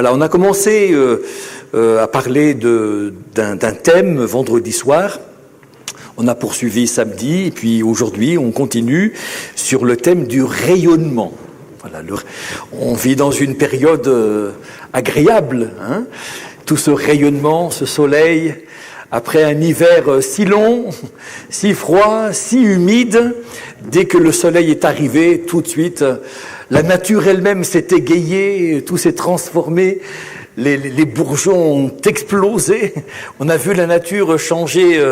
Voilà, on a commencé à parler d'un thème vendredi soir. On a poursuivi samedi, et puis aujourd'hui, on continue sur le thème du rayonnement. Voilà, on vit dans une période agréable, hein, tout ce rayonnement, ce soleil, après un hiver si long, si froid, si humide. Dès que le soleil est arrivé, tout de suite, la nature elle-même s'est égayée, tout s'est transformé. Les bourgeons ont explosé. On a vu la nature changer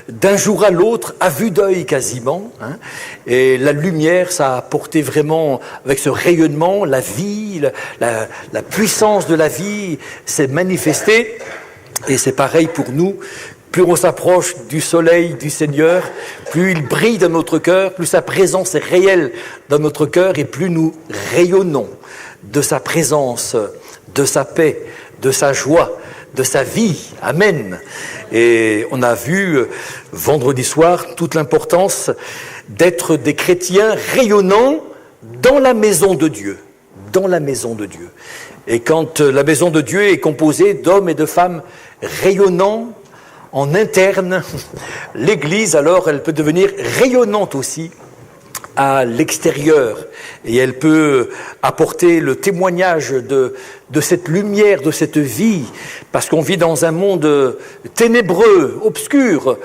d'un jour à l'autre, à vue d'œil quasiment. Hein. Et la lumière, ça a apporté vraiment, avec ce rayonnement, la vie, la puissance de la vie s'est manifestée. Et c'est pareil pour nous. Plus on s'approche du soleil du Seigneur, plus il brille dans notre cœur, plus sa présence est réelle dans notre cœur et plus nous rayonnons de sa présence, de sa paix, de sa joie, de sa vie. Amen. Et on a vu vendredi soir toute l'importance d'être des chrétiens rayonnants dans la maison de Dieu. Dans la maison de Dieu. Et quand la maison de Dieu est composée d'hommes et de femmes rayonnants en interne, l'Église, alors, elle peut devenir rayonnante aussi à l'extérieur. Et elle peut apporter le témoignage de cette lumière, de cette vie, parce qu'on vit dans un monde ténébreux, obscur.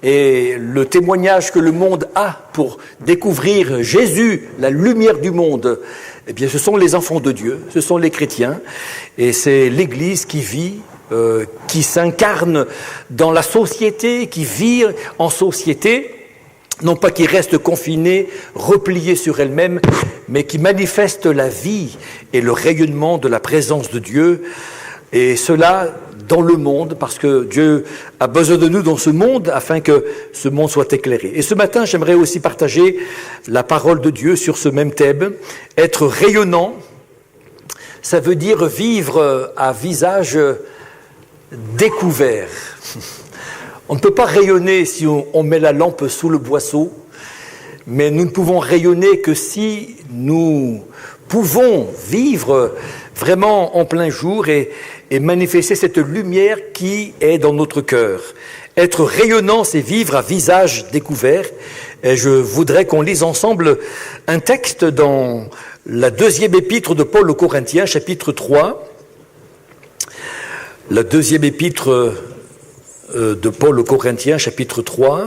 Et le témoignage que le monde a pour découvrir Jésus, la lumière du monde, eh bien, ce sont les enfants de Dieu, ce sont les chrétiens. Et c'est l'Église qui vit, qui s'incarne dans la société, qui vit en société, non pas qui reste confinée, repliée sur elle-même, mais qui manifeste la vie et le rayonnement de la présence de Dieu, et cela dans le monde, parce que Dieu a besoin de nous dans ce monde, afin que ce monde soit éclairé. Et ce matin, j'aimerais aussi partager la parole de Dieu sur ce même thème. Être rayonnant, ça veut dire vivre à visage découvert. On ne peut pas rayonner si on met la lampe sous le boisseau, mais nous ne pouvons rayonner que si nous pouvons vivre vraiment en plein jour et manifester cette lumière qui est dans notre cœur. Être rayonnant, c'est vivre à visage découvert. Et je voudrais qu'on lise ensemble un texte dans la deuxième épître de Paul aux Corinthiens, chapitre 3. La deuxième épître de Paul aux Corinthiens, chapitre 3.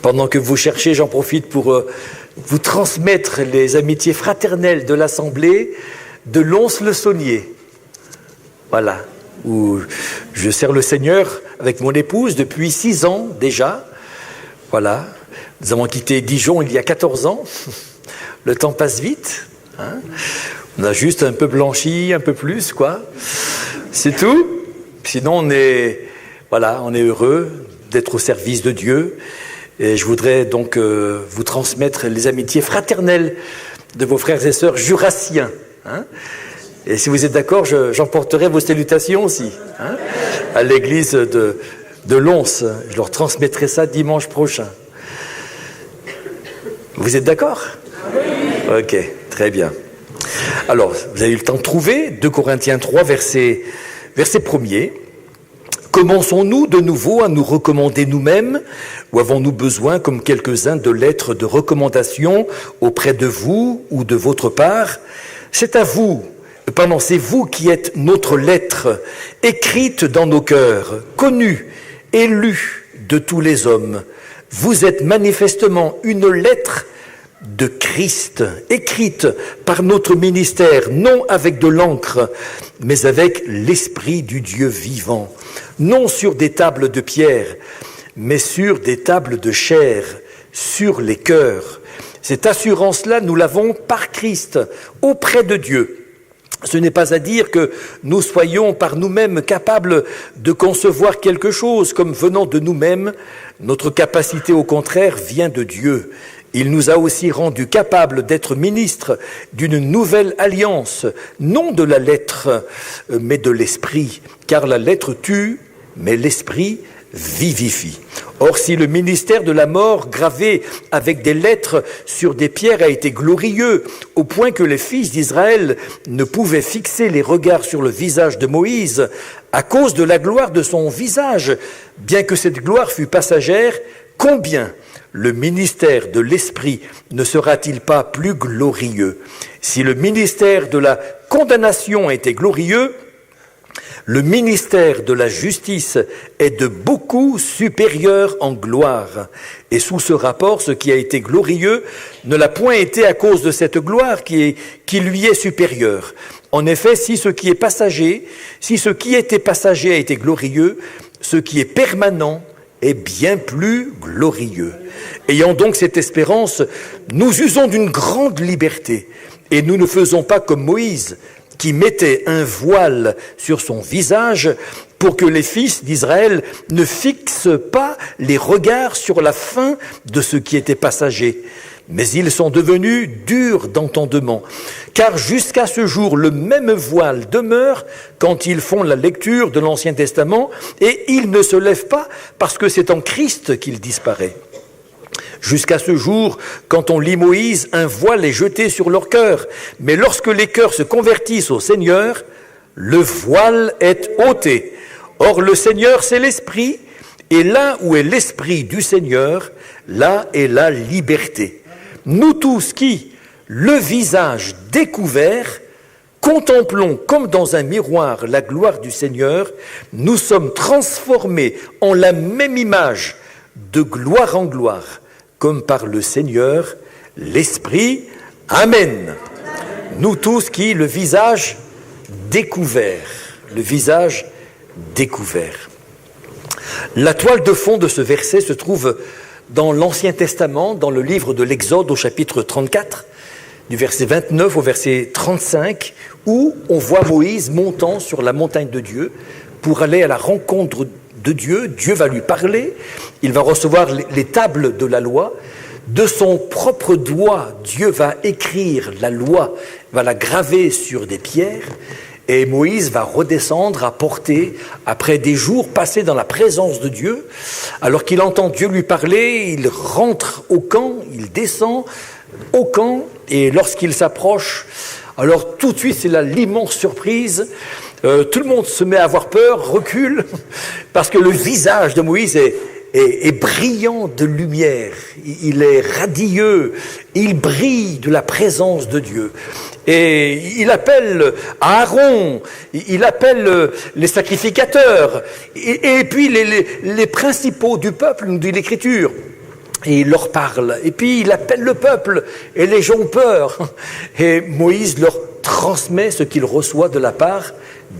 Pendant que vous cherchez, j'en profite pour vous transmettre les amitiés fraternelles de l'Assemblée de Lons-le-Saunier. Voilà, où je sers le Seigneur avec mon épouse depuis 6 ans déjà. Voilà, nous avons quitté Dijon il y a 14 ans. Le temps passe vite. Hein. On a juste un peu blanchi, un peu plus, quoi. C'est tout. Sinon, on est heureux d'être au service de Dieu. Et je voudrais donc vous transmettre les amitiés fraternelles de vos frères et sœurs jurassiens. Hein. Et si vous êtes d'accord, j'emporterai vos salutations aussi, hein, à l'église de Lons. Je leur transmettrai ça dimanche prochain. Vous êtes d'accord ? Oui. Ok, très bien. Alors, vous avez eu le temps de trouver 2 Corinthiens 3, verset 1er. Commençons-nous de nouveau à nous recommander nous-mêmes, ou avons-nous besoin, comme quelques-uns, de lettres de recommandation auprès de vous ou de votre part ? C'est à vous, c'est vous qui êtes notre lettre, écrite dans nos cœurs, connue et lue de tous les hommes. Vous êtes manifestement une lettre de Christ, écrite par notre ministère, non avec de l'encre, mais avec l'Esprit du Dieu vivant, non sur des tables de pierre, mais sur des tables de chair, sur les cœurs. Cette assurance-là, nous l'avons par Christ, auprès de Dieu. Ce n'est pas à dire que nous soyons par nous-mêmes capables de concevoir quelque chose comme venant de nous-mêmes. Notre capacité, au contraire, vient de Dieu. Il nous a aussi rendus capables d'être ministres d'une nouvelle alliance, non de la lettre, mais de l'esprit. Car la lettre tue, mais l'esprit vivifie. Or, si le ministère de la mort gravé avec des lettres sur des pierres a été glorieux, au point que les fils d'Israël ne pouvaient fixer les regards sur le visage de Moïse à cause de la gloire de son visage, bien que cette gloire fût passagère, combien le ministère de l'Esprit ne sera-t-il pas plus glorieux? Si le ministère de la condamnation était glorieux, le ministère de la justice est de beaucoup supérieur en gloire. Et sous ce rapport, ce qui a été glorieux ne l'a point été à cause de cette gloire qui lui est supérieure. En effet, si ce qui était passager a été glorieux, ce qui est permanent est bien plus glorieux. Ayant donc cette espérance, nous usons d'une grande liberté et nous ne faisons pas comme Moïse, qui mettait un voile sur son visage pour que les fils d'Israël ne fixent pas les regards sur la fin de ce qui était passager. Mais ils sont devenus durs d'entendement, car jusqu'à ce jour, le même voile demeure quand ils font la lecture de l'Ancien Testament, et il ne se lève pas parce que c'est en Christ qu'il disparaît. Jusqu'à ce jour, quand on lit Moïse, un voile est jeté sur leur cœur. Mais lorsque les cœurs se convertissent au Seigneur, le voile est ôté. Or, le Seigneur, c'est l'Esprit, et là où est l'Esprit du Seigneur, là est la liberté. Nous tous qui, le visage découvert, contemplons comme dans un miroir la gloire du Seigneur, nous sommes transformés en la même image, de gloire en gloire, comme par le Seigneur, l'Esprit. Amen. Nous tous qui, le visage découvert. La toile de fond de ce verset se trouve dans l'Ancien Testament, dans le livre de l'Exode au chapitre 34, du verset 29 au verset 35, où on voit Moïse montant sur la montagne de Dieu pour aller à la rencontre de Dieu. Dieu va lui parler, il va recevoir les tables de la loi. De son propre doigt, Dieu va écrire la loi, va la graver sur des pierres, et Moïse va redescendre à porter, après des jours passés dans la présence de Dieu, alors qu'il entend Dieu lui parler, il rentre au camp, il descend au camp, et lorsqu'il s'approche, alors tout de suite c'est l'immense surprise. Tout le monde se met à avoir peur, recule, parce que le visage de Moïse est brillant de lumière, il est radieux, il brille de la présence de Dieu. Et il appelle Aaron, il appelle les sacrificateurs, et puis les principaux du peuple, nous dit l'Écriture. Et il leur parle, et puis il appelle le peuple, et les gens ont peur. Et Moïse leur transmet ce qu'il reçoit de la part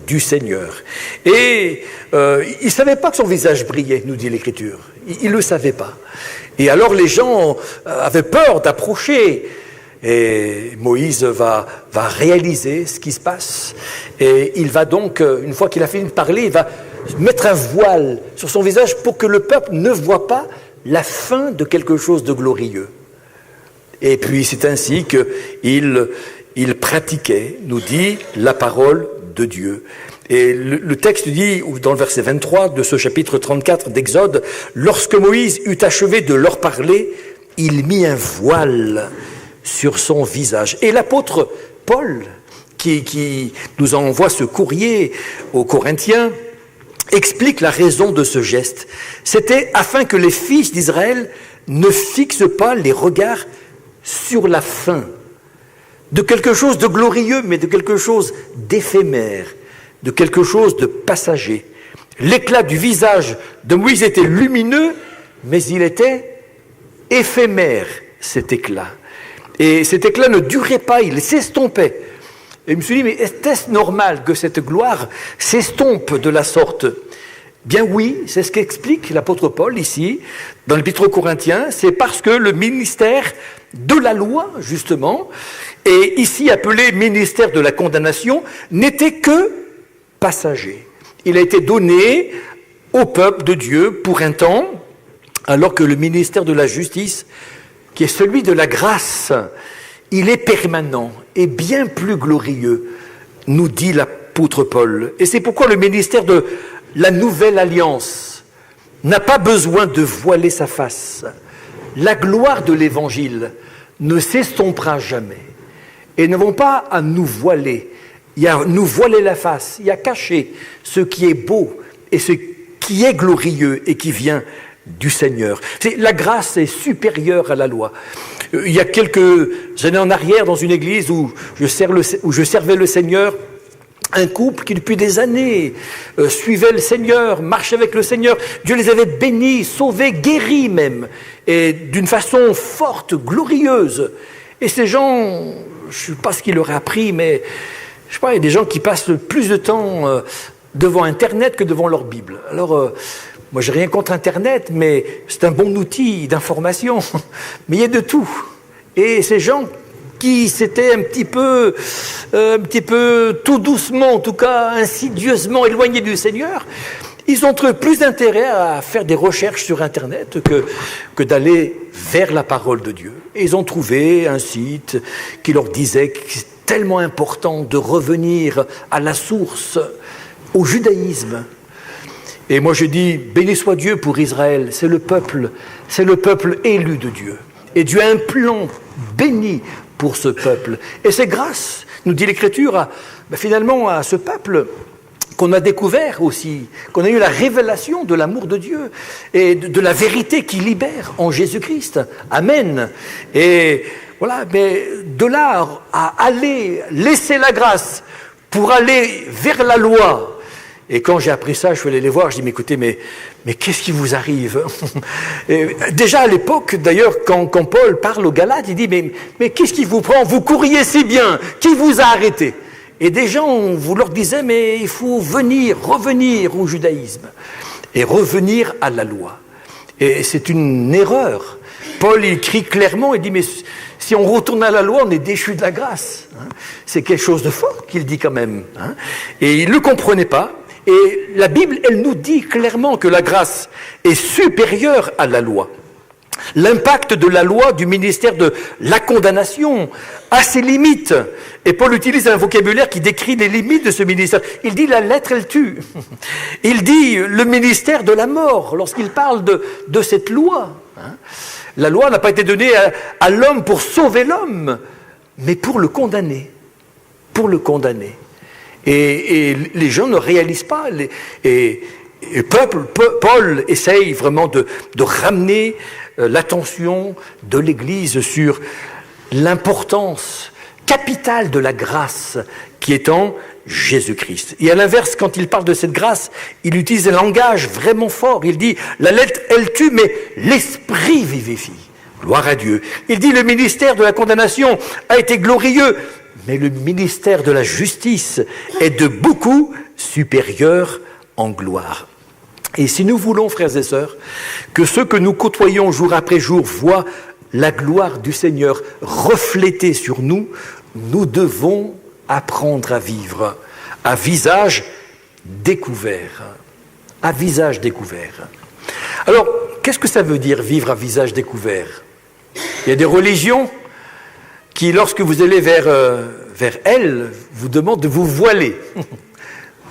du Seigneur. Et il ne savait pas que son visage brillait, nous dit l'Écriture. Il ne le savait pas. Et alors les gens avaient peur d'approcher. Et Moïse va réaliser ce qui se passe. Et il va donc, une fois qu'il a fini de parler, il va mettre un voile sur son visage pour que le peuple ne voit pas la fin de quelque chose de glorieux. Et puis c'est ainsi qu'il pratiquait, nous dit la parole de Dieu. Et le texte dit, dans le verset 23 de ce chapitre 34 d'Exode, « Lorsque Moïse eut achevé de leur parler, il mit un voile sur son visage. » Et l'apôtre Paul, qui nous envoie ce courrier aux Corinthiens, explique la raison de ce geste. C'était afin que les fils d'Israël ne fixent pas les regards sur la fin de quelque chose de glorieux, mais de quelque chose d'éphémère, de quelque chose de passager. L'éclat du visage de Moïse était lumineux, mais il était éphémère, cet éclat. Et cet éclat ne durait pas, il s'estompait. Et je me suis dit, mais est-ce normal que cette gloire s'estompe de la sorte ? Bien oui, c'est ce qu'explique l'apôtre Paul ici, dans l'Épître aux Corinthiens, c'est parce que le ministère de la loi, justement, et ici appelé ministère de la condamnation, n'était que passager. Il a été donné au peuple de Dieu pour un temps, alors que le ministère de la justice, qui est celui de la grâce, il est permanent et bien plus glorieux, nous dit l'apôtre Paul. Et c'est pourquoi le ministère de la nouvelle alliance n'a pas besoin de voiler sa face. La gloire de l'Évangile ne s'estompera jamais. Et ne vont pas à nous voiler. Il y a nous voiler la face, il y a cacher ce qui est beau et ce qui est glorieux et qui vient du Seigneur. La grâce est supérieure à la loi. Il y a quelques années en arrière, dans une église où je servais le Seigneur, un couple qui depuis des années suivait le Seigneur, marchait avec le Seigneur. Dieu les avait bénis, sauvés, guéris même, et d'une façon forte, glorieuse. Et ces gens, je ne sais pas ce qu'il leur a appris, mais je sais pas, il y a des gens qui passent plus de temps devant Internet que devant leur Bible. Alors, moi, j'ai rien contre Internet, mais c'est un bon outil d'information. Mais il y a de tout. Et ces gens qui s'étaient un petit peu, tout doucement, en tout cas insidieusement éloignés du Seigneur, ils ont plus d'intérêt à faire des recherches sur Internet que d'aller vers la parole de Dieu. Et ils ont trouvé un site qui leur disait que c'est tellement important de revenir à la source, au judaïsme. Et moi je dis, béni soit Dieu pour Israël, c'est le peuple élu de Dieu. Et Dieu a un plan béni pour ce peuple. Et c'est grâce, nous dit l'Écriture, finalement à ce peuple qu'on a découvert aussi, qu'on a eu la révélation de l'amour de Dieu et de la vérité qui libère en Jésus-Christ. Amen. Et voilà, mais de là à aller laisser la grâce pour aller vers la loi. Et quand j'ai appris ça, je suis allé les voir, je dis, mais écoutez, mais qu'est-ce qui vous arrive? Et déjà à l'époque, d'ailleurs, quand Paul parle aux Galates, il dit, mais qu'est-ce qui vous prend? Vous couriez si bien, qui vous a arrêté? Et des gens, vous leur disiez, mais il faut revenir au judaïsme et revenir à la loi. Et c'est une erreur. Paul, il écrit clairement, il dit, mais si on retourne à la loi, on est déchu de la grâce. C'est quelque chose de fort qu'il dit quand même. Et il ne le comprenait pas. Et la Bible, elle nous dit clairement que la grâce est supérieure à la loi. L'impact de la loi, du ministère de la condamnation, a ses limites. Et Paul utilise un vocabulaire qui décrit les limites de ce ministère. Il dit la lettre, elle tue. Il dit le ministère de la mort, lorsqu'il parle de cette loi. La loi n'a pas été donnée à l'homme pour sauver l'homme, mais pour le condamner. Pour le condamner. Et les gens ne réalisent pas. Et Paul essaye vraiment de ramener l'attention de l'Église sur l'importance capitale de la grâce qui est en Jésus-Christ. Et à l'inverse, quand il parle de cette grâce, il utilise un langage vraiment fort. Il dit, la lettre, elle tue, mais l'esprit vivifie. Gloire à Dieu. Il dit, le ministère de la condamnation a été glorieux, mais le ministère de la justice est de beaucoup supérieur en gloire. Et si nous voulons, frères et sœurs, que ceux que nous côtoyons jour après jour voient la gloire du Seigneur reflétée sur nous, nous devons apprendre à vivre à visage découvert. À visage découvert. Alors, qu'est-ce que ça veut dire vivre à visage découvert? Il y a des religions qui, lorsque vous allez vers elles, vous demandent de vous voiler.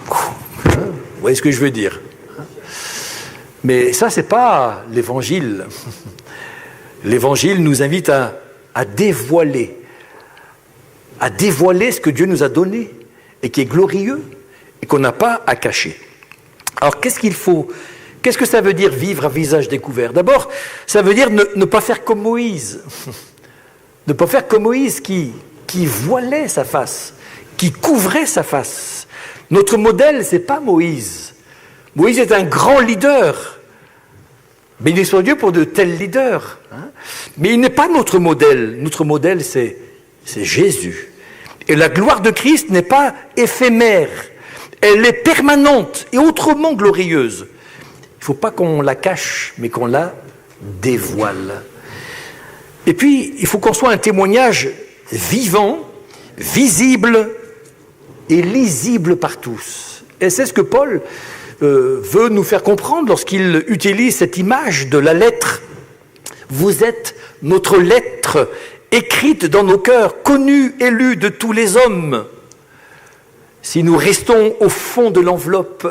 Vous voyez ce que je veux dire? Mais ça, c'est pas l'Évangile. L'Évangile nous invite à dévoiler ce que Dieu nous a donné et qui est glorieux et qu'on n'a pas à cacher. Alors, qu'est-ce qu'il faut? Qu'est-ce que ça veut dire vivre à visage découvert? D'abord, ça veut dire ne pas faire comme Moïse. Ne pas faire comme Moïse qui voilait sa face, qui couvrait sa face. Notre modèle, c'est pas Moïse. Moïse est un grand leader. Béni soit Dieu pour de tels leaders. Mais il n'est pas notre modèle. Notre modèle, c'est Jésus. Et la gloire de Christ n'est pas éphémère. Elle est permanente et autrement glorieuse. Il ne faut pas qu'on la cache, mais qu'on la dévoile. Et puis, il faut qu'on soit un témoignage vivant, visible et lisible par tous. Et c'est ce que Paul veut nous faire comprendre lorsqu'il utilise cette image de la lettre. Vous êtes notre lettre écrite dans nos cœurs, connue et lue de tous les hommes. Si nous restons au fond de l'enveloppe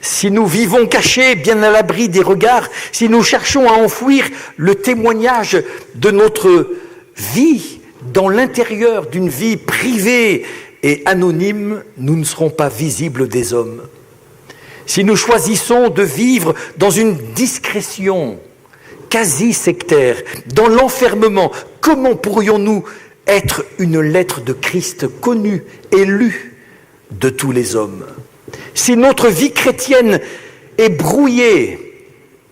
si nous vivons cachés, bien à l'abri des regards, si nous cherchons à enfouir le témoignage de notre vie dans l'intérieur d'une vie privée et anonyme, nous ne serons pas visibles des hommes. Si nous choisissons de vivre dans une discrétion quasi sectaire, dans l'enfermement, comment pourrions-nous être une lettre de Christ connue et lue de tous les hommes? Si notre vie chrétienne est brouillée,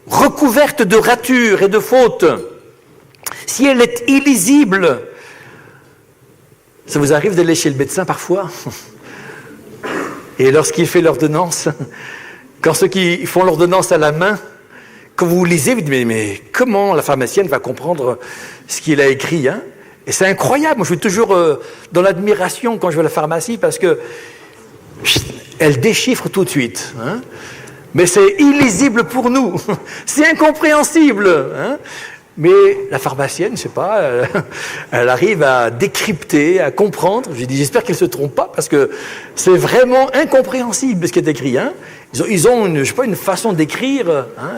recouverte de ratures et de fautes, si elle est illisible, ça vous arrive d'aller chez le médecin parfois? Et lorsqu'il fait l'ordonnance, quand ceux qui font l'ordonnance à la main, quand vous lisez, vous dites, mais comment la pharmacienne va comprendre ce qu'il a écrit, hein? Et c'est incroyable, moi je suis toujours dans l'admiration quand je vais à la pharmacie, parce que elle déchiffre tout de suite, hein? Mais c'est illisible pour nous, c'est incompréhensible, hein? Mais la pharmacienne, je sais pas, elle arrive à décrypter, à comprendre. J'ai dit, j'espère qu'elle ne se trompe pas, parce que c'est vraiment incompréhensible ce qui est écrit, hein? Ils ont une, je sais pas, une façon d'écrire, hein?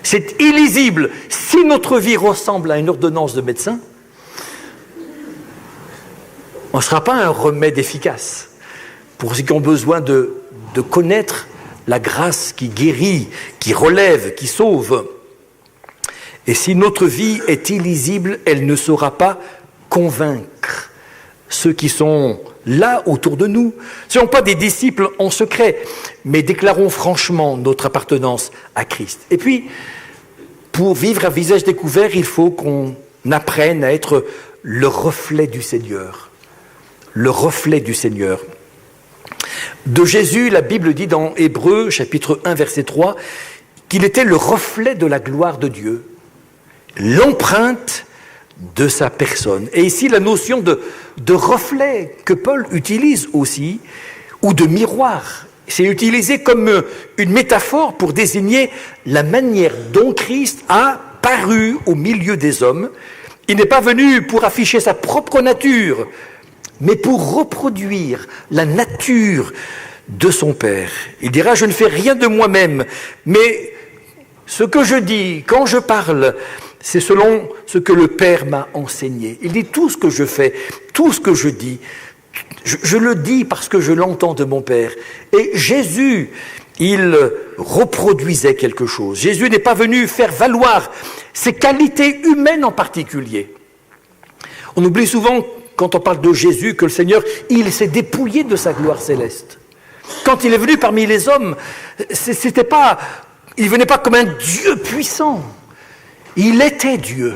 C'est illisible. Si notre vie ressemble à une ordonnance de médecin, on ne sera pas un remède efficace pour ceux qui ont besoin de connaître la grâce qui guérit, qui relève, qui sauve. Et si notre vie est illisible, elle ne saura pas convaincre ceux qui sont là autour de nous. Ce ne sont pas des disciples en secret, mais déclarons franchement notre appartenance à Christ. Et puis, pour vivre à visage découvert, il faut qu'on apprenne à être le reflet du Seigneur. Le reflet du Seigneur. De Jésus, la Bible dit dans Hébreux, chapitre 1, verset 3, qu'il était le reflet de la gloire de Dieu, l'empreinte de sa personne. Et ici, la notion de reflet que Paul utilise aussi, ou de miroir, c'est utilisé comme une métaphore pour désigner la manière dont Christ a paru au milieu des hommes. Il n'est pas venu pour afficher sa propre nature, mais pour reproduire la nature de son Père. Il dira, je ne fais rien de moi-même, mais ce que je dis, quand je parle, c'est selon ce que le Père m'a enseigné. Il dit, tout ce que je fais, tout ce que je dis, je le dis parce que je l'entends de mon Père. Et Jésus, il reproduisait quelque chose. Jésus n'est pas venu faire valoir ses qualités humaines en particulier. On oublie souvent, quand on parle de Jésus, que le Seigneur, il s'est dépouillé de sa gloire céleste. Quand il est venu parmi les hommes, c'était pas, il venait pas comme un Dieu puissant. Il était Dieu.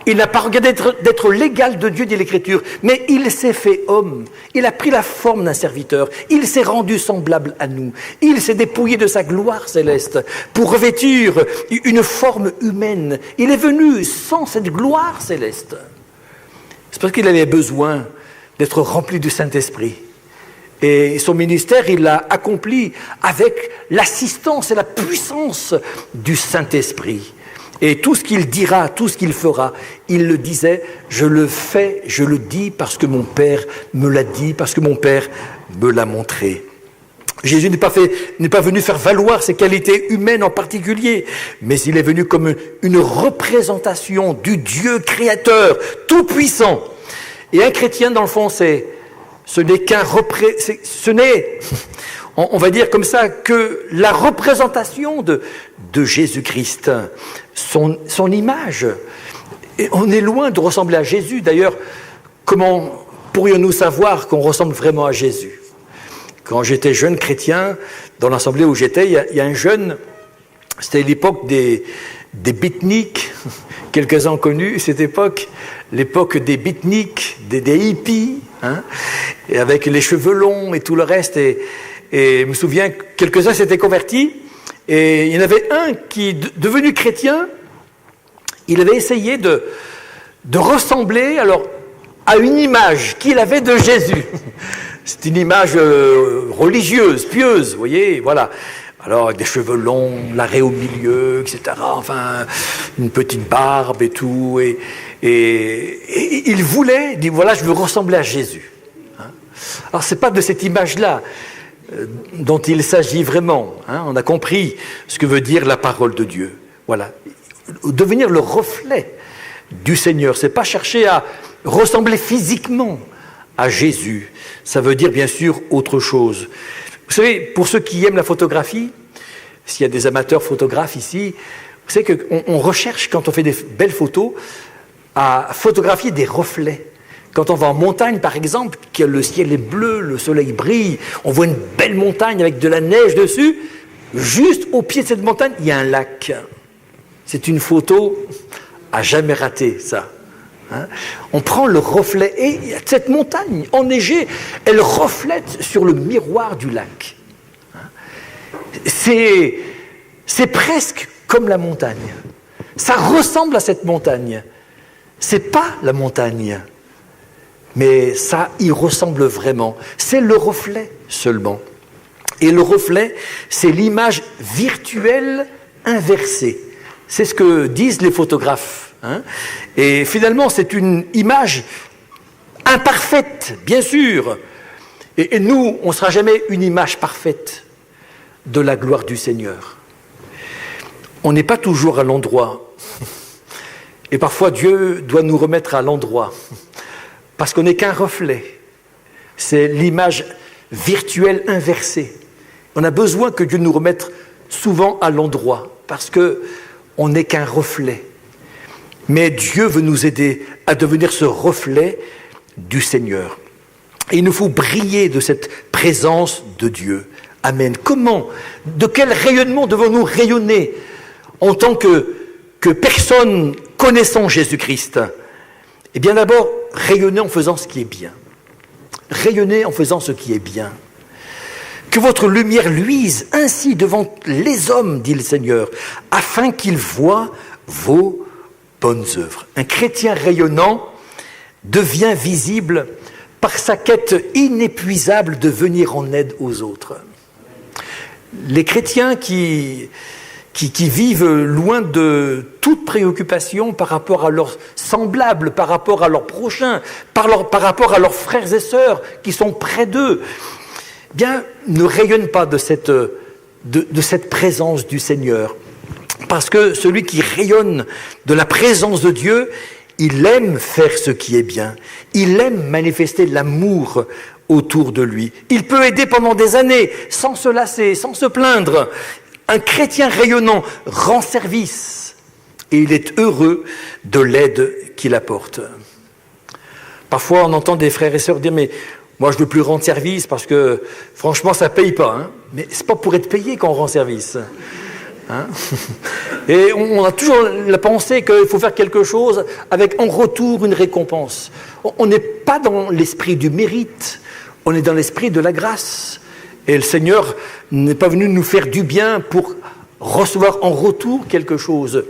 Il n'a pas regardé d'être l'égal de Dieu, dit l'Écriture, mais il s'est fait homme. Il a pris la forme d'un serviteur. Il s'est rendu semblable à nous. Il s'est dépouillé de sa gloire céleste pour revêtir une forme humaine. Il est venu sans cette gloire céleste. C'est parce qu'il avait besoin d'être rempli du Saint-Esprit. Et son ministère, il l'a accompli avec l'assistance et la puissance du Saint-Esprit. Et tout ce qu'il dira, tout ce qu'il fera, il le disait, je le fais, je le dis parce que mon Père me l'a dit, parce que mon Père me l'a montré. Jésus n'est pas venu faire valoir ses qualités humaines en particulier, mais il est venu comme une représentation du Dieu créateur, tout-puissant. Et un chrétien, dans le fond, ce n'est, on va dire comme ça, que la représentation de Jésus-Christ, son image. Et on est loin de ressembler à Jésus. D'ailleurs, comment pourrions-nous savoir qu'on ressemble vraiment à Jésus? Quand j'étais jeune chrétien, dans l'assemblée où j'étais, il y a un jeune, c'était l'époque des beatniks, quelques-uns ont connu cette époque, l'époque des beatniks, des hippies, hein, et avec les cheveux longs et tout le reste. Et je me souviens, quelques-uns s'étaient convertis, et il y en avait un qui, devenu chrétien, il avait essayé de ressembler à une image qu'il avait de Jésus. C'est une image religieuse, pieuse, vous voyez, voilà. Alors, avec des cheveux longs, l'arrêt au milieu, etc. Enfin, une petite barbe et tout. Et il voulait, il dit, voilà, je veux ressembler à Jésus. Hein. Alors, c'est pas de cette image-là. dont il s'agit vraiment. On a compris ce que veut dire la parole de Dieu. Voilà. Devenir le reflet du Seigneur, c'est pas chercher à ressembler physiquement à Jésus. Ça veut dire bien sûr autre chose. Vous savez, pour ceux qui aiment la photographie, s'il y a des amateurs photographes ici, vous savez qu'on recherche, quand on fait des belles photos, à photographier des reflets. Quand on va en montagne, par exemple, que le ciel est bleu, le soleil brille, on voit une belle montagne avec de la neige dessus, juste au pied de cette montagne, il y a un lac. C'est une photo à jamais rater, ça. On prend le reflet, et cette montagne enneigée, elle reflète sur le miroir du lac. C'est presque comme la montagne. Ça ressemble à cette montagne. C'est pas la montagne, mais ça y ressemble vraiment. C'est le reflet seulement. Et le reflet, c'est l'image virtuelle inversée. C'est ce que disent les photographes. Et finalement, c'est une image imparfaite, bien sûr. Et nous, on ne sera jamais une image parfaite de la gloire du Seigneur. On n'est pas toujours à l'endroit. Et parfois, Dieu doit nous remettre à l'endroit. Parce qu'on n'est qu'un reflet. C'est l'image virtuelle inversée. On a besoin que Dieu nous remette souvent à l'endroit. Parce qu'on n'est qu'un reflet. Mais Dieu veut nous aider à devenir ce reflet du Seigneur. Et il nous faut briller de cette présence de Dieu. Amen. Comment, de quel rayonnement devons-nous rayonner en tant que personne connaissant Jésus-Christ? Eh bien d'abord, rayonner en faisant ce qui est bien. Rayonner en faisant ce qui est bien. Que votre lumière luise ainsi devant les hommes, dit le Seigneur, afin qu'ils voient vos bonnes œuvres. Un chrétien rayonnant devient visible par sa quête inépuisable de venir en aide aux autres. Les chrétiens qui vivent loin de toute préoccupation par rapport à leurs semblables, par rapport à leurs prochains, par rapport à leurs frères et sœurs qui sont près d'eux, eh bien, ne rayonnent pas de cette présence du Seigneur. Parce que celui qui rayonne de la présence de Dieu, il aime faire ce qui est bien. Il aime manifester l'amour autour de lui. Il peut aider pendant des années, sans se lasser, sans se plaindre. Un chrétien rayonnant rend service et il est heureux de l'aide qu'il apporte. Parfois, on entend des frères et sœurs dire « mais moi, je ne veux plus rendre service parce que, franchement, ça ne paye pas. » Mais ce n'est pas pour être payé qu'on rend service. Et on a toujours la pensée qu'il faut faire quelque chose avec en retour une récompense. On n'est pas dans l'esprit du mérite, on est dans l'esprit de la grâce. Et le Seigneur n'est pas venu nous faire du bien pour recevoir en retour quelque chose.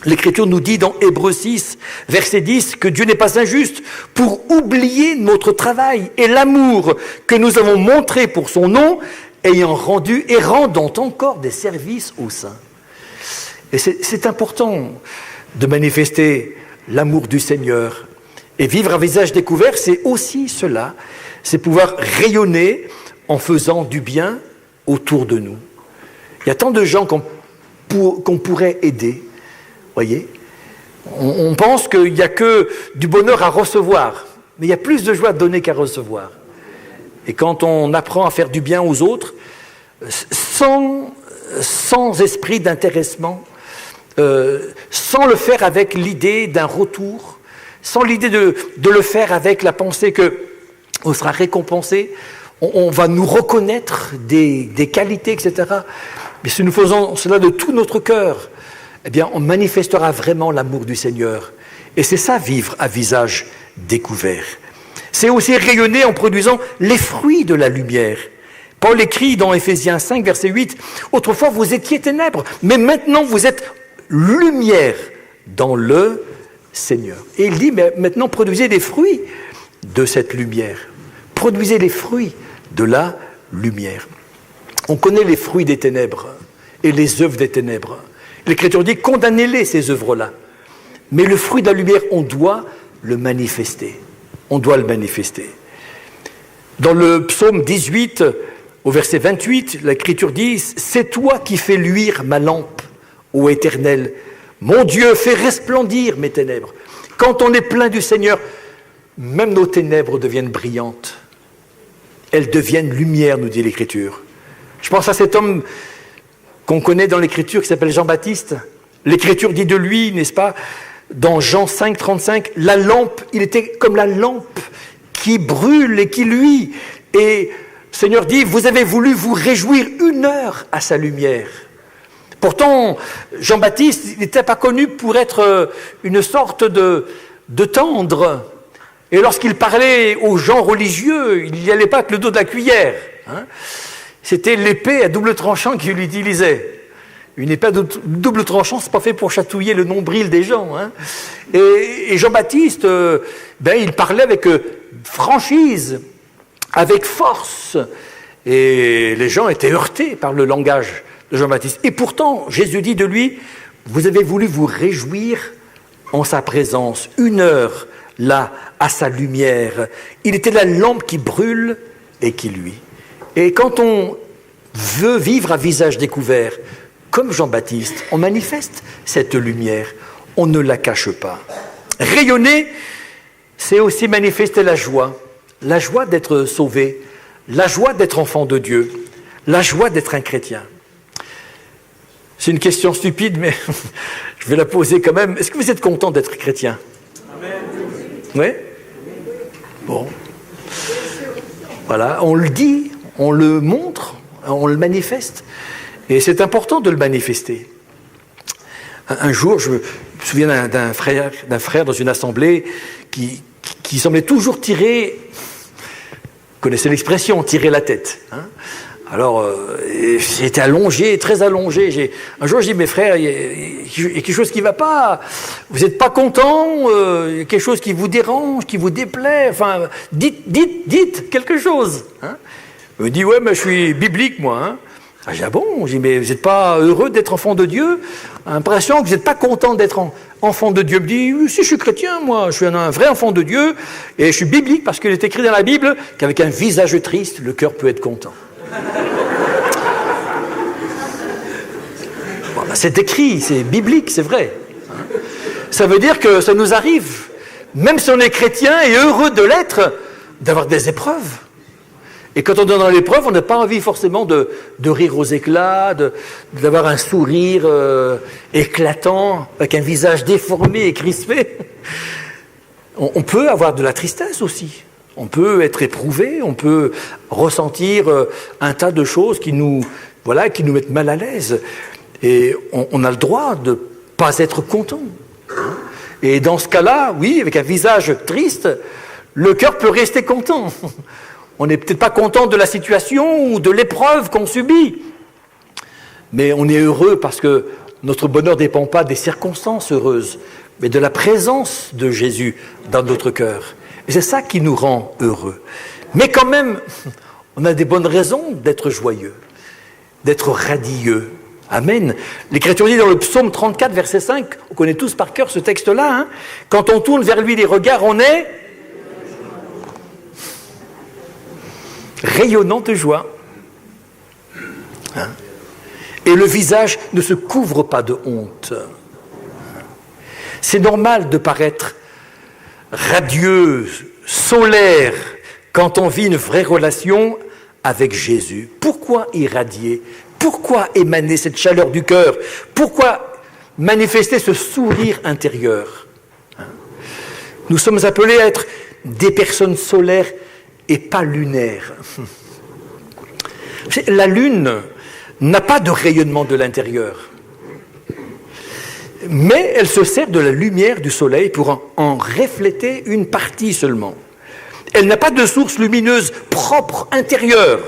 L'Écriture nous dit dans Hébreux 6, verset 10, que Dieu n'est pas injuste pour oublier notre travail et l'amour que nous avons montré pour son nom, ayant rendu et rendant encore des services aux saints. Et c'est important de manifester l'amour du Seigneur. Et vivre à visage découvert, c'est aussi cela. C'est pouvoir rayonner en faisant du bien autour de nous. Il y a tant de gens qu'on pourrait aider. Voyez, on pense qu'il n'y a que du bonheur à recevoir, mais il y a plus de joie à donner qu'à recevoir. Et quand on apprend à faire du bien aux autres, sans esprit d'intéressement, sans le faire avec l'idée d'un retour, sans l'idée de le faire avec la pensée qu'on sera récompensé, on va nous reconnaître des qualités, etc. Mais si nous faisons cela de tout notre cœur, eh bien, on manifestera vraiment l'amour du Seigneur. Et c'est ça, vivre à visage découvert. C'est aussi rayonner en produisant les fruits de la lumière. Paul écrit dans Éphésiens 5, verset 8, « Autrefois, vous étiez ténèbres, mais maintenant, vous êtes lumière dans le Seigneur. » Et il dit, mais maintenant, produisez des fruits de cette lumière. Produisez les fruits de la lumière. On connaît les fruits des ténèbres et les œuvres des ténèbres. L'Écriture dit, condamnez-les, ces œuvres-là. Mais le fruit de la lumière, on doit le manifester. On doit le manifester. Dans le psaume 18, Au verset 28, l'Écriture dit « C'est toi qui fais luire ma lampe, ô Éternel. Mon Dieu, fais resplendir mes ténèbres. » Quand on est plein du Seigneur, même nos ténèbres deviennent brillantes. Elles deviennent lumière, nous dit l'Écriture. Je pense à cet homme qu'on connaît dans l'Écriture qui s'appelle Jean-Baptiste. L'Écriture dit de lui, n'est-ce pas, dans Jean 5, 35, la lampe, il était comme la lampe qui brûle et qui luit. Et le Seigneur dit, vous avez voulu vous réjouir 1 heure à sa lumière. Pourtant, Jean-Baptiste n'était pas connu pour être une sorte de tendre. Et lorsqu'il parlait aux gens religieux, il n'y allait pas avec le dos de la cuillère. C'était l'épée à double tranchant qu'il utilisait. Une épée à double tranchant, c'est pas fait pour chatouiller le nombril des gens. Et Jean-Baptiste, il parlait avec franchise, avec force. Et les gens étaient heurtés par le langage de Jean-Baptiste. Et pourtant, Jésus dit de lui, vous avez voulu vous réjouir en sa présence, 1 heure là, à sa lumière. Il était la lampe qui brûle et qui luit. Et quand on veut vivre à visage découvert, comme Jean-Baptiste, on manifeste cette lumière, on ne la cache pas. Rayonner, c'est aussi manifester la joie d'être sauvé, la joie d'être enfant de Dieu, la joie d'être un chrétien. C'est une question stupide, mais je vais la poser quand même. Est-ce que vous êtes content d'être chrétien ? Amen. Oui ? Bon. Voilà, on le dit, on le montre, on le manifeste. Et c'est important de le manifester. Un jour, je me souviens d'un frère dans une assemblée qui semblait toujours tirer, vous connaissez l'expression, tirer la tête. Alors, j'étais allongé, très allongé. Un jour, je dis, mes frères, il y a quelque chose qui ne va pas. Vous n'êtes pas content, il y a quelque chose qui vous dérange, qui vous déplaît. Enfin, dites quelque chose. Il me dit, ouais, mais je suis biblique, moi. Ah, j'ai bon, je dis, mais vous n'êtes pas heureux d'être enfant de Dieu? L'impression que vous n'êtes pas content d'être enfant de Dieu. Il me dit, oui, si je suis chrétien, moi, je suis un vrai enfant de Dieu, et je suis biblique parce qu'il est écrit dans la Bible qu'avec un visage triste, le cœur peut être content. Bon, ben, c'est écrit, c'est biblique, c'est vrai. Ça veut dire que ça nous arrive, même si on est chrétien et heureux de l'être, d'avoir des épreuves. Et quand on est dans l'épreuve, on n'a pas envie forcément de rire aux éclats, d'avoir un sourire éclatant, avec un visage déformé et crispé. On peut avoir de la tristesse aussi. On peut être éprouvé, on peut ressentir un tas de choses qui nous mettent mal à l'aise. Et on a le droit de ne pas être content. Et dans ce cas-là, oui, avec un visage triste, le cœur peut rester content. On n'est peut-être pas content de la situation ou de l'épreuve qu'on subit. Mais on est heureux parce que notre bonheur ne dépend pas des circonstances heureuses, mais de la présence de Jésus dans notre cœur. Et c'est ça qui nous rend heureux. Mais quand même, on a des bonnes raisons d'être joyeux, d'être radieux. Amen. L'Écriture dit dans le psaume 34, verset 5, on connaît tous par cœur ce texte-là, quand on tourne vers lui les regards, on est rayonnant de joie. Et le visage ne se couvre pas de honte. C'est normal de paraître radieux, solaire, quand on vit une vraie relation avec Jésus. Pourquoi irradier? Pourquoi émaner cette chaleur du cœur? Pourquoi manifester ce sourire intérieur? Nous sommes appelés à être des personnes solaires et pas lunaires. La lune n'a pas de rayonnement de l'intérieur, mais elle se sert de la lumière du soleil pour en refléter une partie seulement. Elle n'a pas de source lumineuse propre intérieure.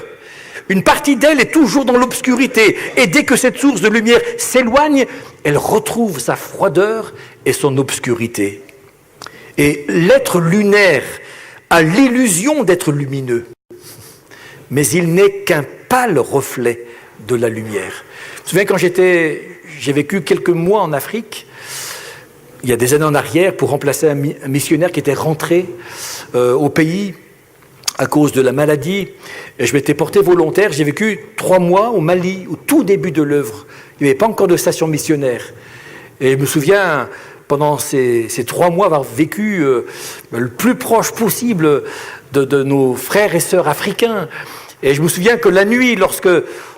Une partie d'elle est toujours dans l'obscurité, et dès que cette source de lumière s'éloigne, elle retrouve sa froideur et son obscurité. Et l'être lunaire a l'illusion d'être lumineux, mais il n'est qu'un pâle reflet de la lumière. Je me souviens quand j'ai vécu quelques mois en Afrique, il y a des années en arrière, pour remplacer un missionnaire qui était rentré au pays à cause de la maladie. Et je m'étais porté volontaire. J'ai vécu 3 mois au Mali, au tout début de l'œuvre. Il n'y avait pas encore de station missionnaire. Et je me souviens, pendant ces 3 mois, avoir vécu le plus proche possible de nos frères et sœurs africains. Et je me souviens que la nuit, lorsque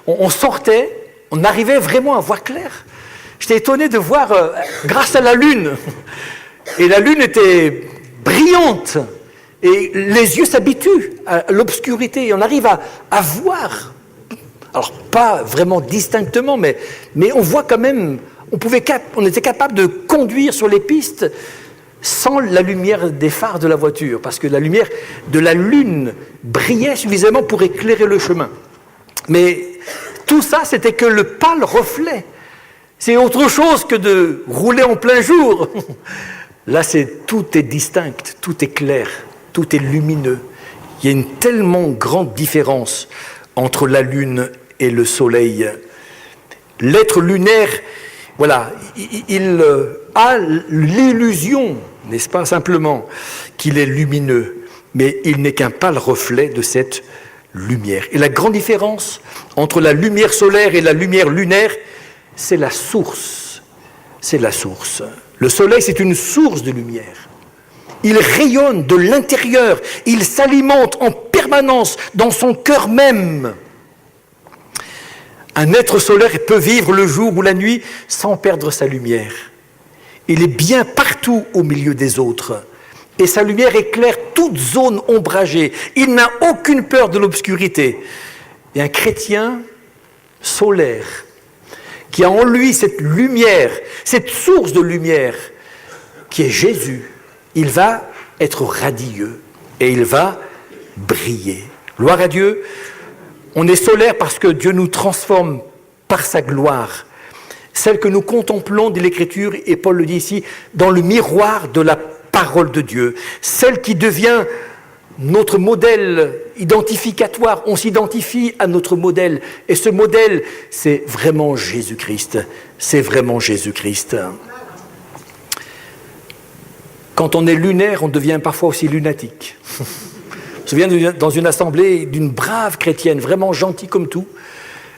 on sortait, on arrivait vraiment à voir clair. J'étais étonné de voir, grâce à la lune, et la lune était brillante, et les yeux s'habituent à l'obscurité, et on arrive à voir. Alors, pas vraiment distinctement, mais on voit quand même, on était capable de conduire sur les pistes sans la lumière des phares de la voiture, parce que la lumière de la lune brillait suffisamment pour éclairer le chemin. Mais tout ça, c'était que le pâle reflet. C'est autre chose que de rouler en plein jour. Là, tout est distinct, tout est clair, tout est lumineux. Il y a une tellement grande différence entre la lune et le soleil. L'être lunaire, voilà, il a l'illusion, n'est-ce pas, simplement, qu'il est lumineux, mais il n'est qu'un pâle reflet de cette lumière. Et la grande différence entre la lumière solaire et la lumière lunaire, c'est la source. C'est la source. Le soleil, c'est une source de lumière. Il rayonne de l'intérieur, il s'alimente en permanence dans son cœur même. Un être solaire peut vivre le jour ou la nuit sans perdre sa lumière. Il est bien partout au milieu des autres. Et sa lumière éclaire toute zone ombragée. Il n'a aucune peur de l'obscurité. Et un chrétien solaire, qui a en lui cette lumière, cette source de lumière, qui est Jésus, il va être radieux et il va briller. Gloire à Dieu. On est solaire parce que Dieu nous transforme par sa gloire. Celle que nous contemplons, dit l'Écriture, et Paul le dit ici, dans le miroir de la parole de Dieu. Celle qui devient notre modèle identificatoire. On s'identifie à notre modèle. Et ce modèle, c'est vraiment Jésus-Christ. C'est vraiment Jésus-Christ. Quand on est lunaire, on devient parfois aussi lunatique. Je me souviens dans une assemblée d'une brave chrétienne, vraiment gentille comme tout.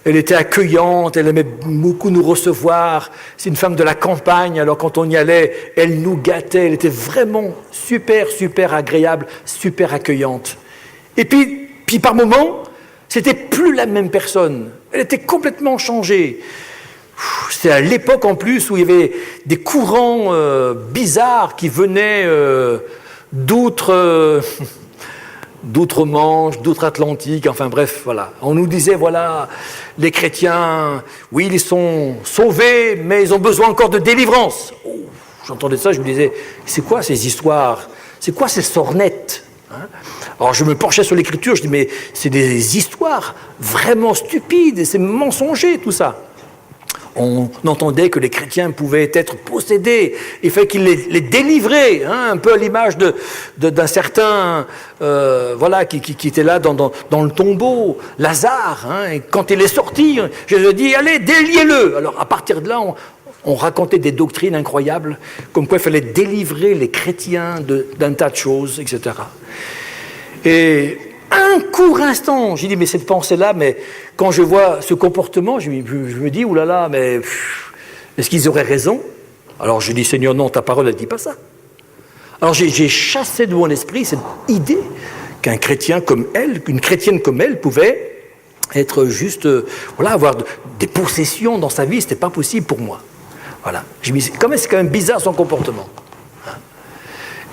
Elle était accueillante, elle aimait beaucoup nous recevoir. C'est une femme de la campagne, alors quand on y allait, elle nous gâtait. Elle était vraiment super agréable, super accueillante. Et puis par moments, c'était plus la même personne. Elle était complètement changée. C'était à l'époque en plus où il y avait des courants bizarres qui venaient d'outre-Manche, d'outre-Atlantique, enfin bref, voilà. On nous disait, voilà, les chrétiens, oui, ils sont sauvés, mais ils ont besoin encore de délivrance. Oh, j'entendais ça, je me disais, c'est quoi ces histoires? C'est quoi ces sornettes, hein? Alors je me penchais sur l'Écriture, je dis, mais c'est des histoires vraiment stupides, c'est mensonger tout ça. On entendait que les chrétiens pouvaient être possédés. Il fallait qu'ils les délivraient, hein, un peu à l'image d'un certain, voilà, qui était là dans le tombeau, Lazare. Hein, et quand il est sorti, Jésus a dit, allez, déliez-le. Alors à partir de là, on racontait des doctrines incroyables, comme quoi il fallait délivrer les chrétiens d'un tas de choses, etc. Et un court instant, j'ai dit, mais cette pensée-là, mais quand je vois ce comportement, je me dis, oulala, mais est-ce qu'ils auraient raison? Alors je dis, Seigneur, non, ta parole, elle ne dit pas ça. Alors j'ai chassé de mon esprit cette idée qu'un chrétien comme elle, qu'une chrétienne comme elle pouvait être juste, voilà, avoir des possessions dans sa vie, ce n'était pas possible pour moi. Voilà. Je me dis, c'est quand même bizarre son comportement.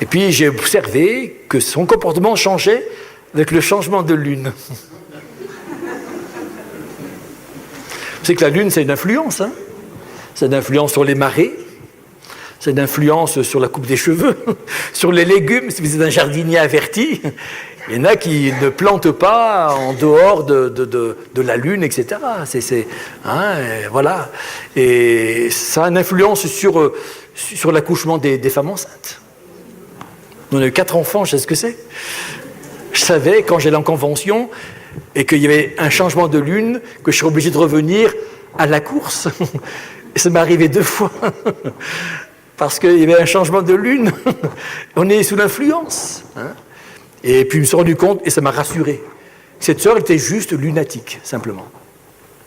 Et puis j'ai observé que son comportement changeait avec le changement de lune. Vous savez que la lune, c'est une influence. Hein, c'est une influence sur les marées, c'est une influence sur la coupe des cheveux, sur les légumes. Si vous êtes un jardinier averti, il y en a qui ne plantent pas en dehors de la lune, etc. Hein, et voilà. Et ça a une influence sur l'accouchement des femmes enceintes. On a eu 4 enfants, je sais ce que c'est. Je savais, quand j'allais en convention, et qu'il y avait un changement de lune, que je serais obligé de revenir à la course. Et ça m'est arrivé 2 fois. Parce qu'il y avait un changement de lune. On est sous l'influence. Hein. Et puis je me suis rendu compte, et ça m'a rassuré. Cette sœur était juste lunatique, simplement.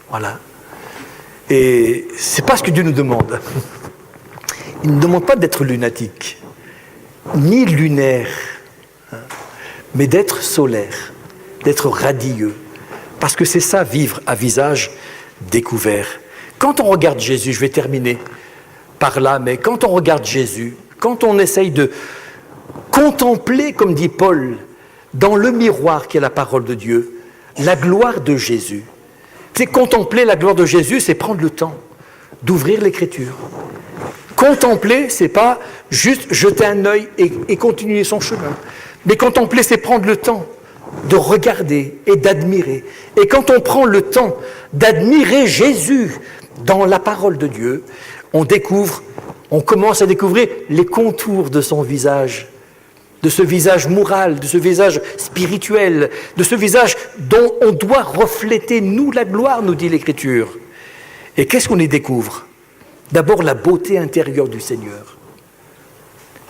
Voilà. Et c'est pas ce que Dieu nous demande. Il ne nous demande pas d'être lunatique, ni lunaire, mais d'être solaire, d'être radieux. Parce que c'est ça, vivre à visage découvert. Quand on regarde Jésus, je vais terminer par là, mais quand on regarde Jésus, quand on essaye de contempler, comme dit Paul, dans le miroir qui est la parole de Dieu, la gloire de Jésus. C'est contempler la gloire de Jésus, c'est prendre le temps d'ouvrir l'Écriture. Contempler, c'est pas juste jeter un œil et continuer son chemin. Mais contempler, c'est prendre le temps de regarder et d'admirer. Et quand on prend le temps d'admirer Jésus dans la parole de Dieu, on commence à découvrir les contours de son visage, de ce visage moral, de ce visage spirituel, de ce visage dont on doit refléter, nous, la gloire, nous dit l'Écriture. Et qu'est-ce qu'on y découvre ? D'abord, la beauté intérieure du Seigneur.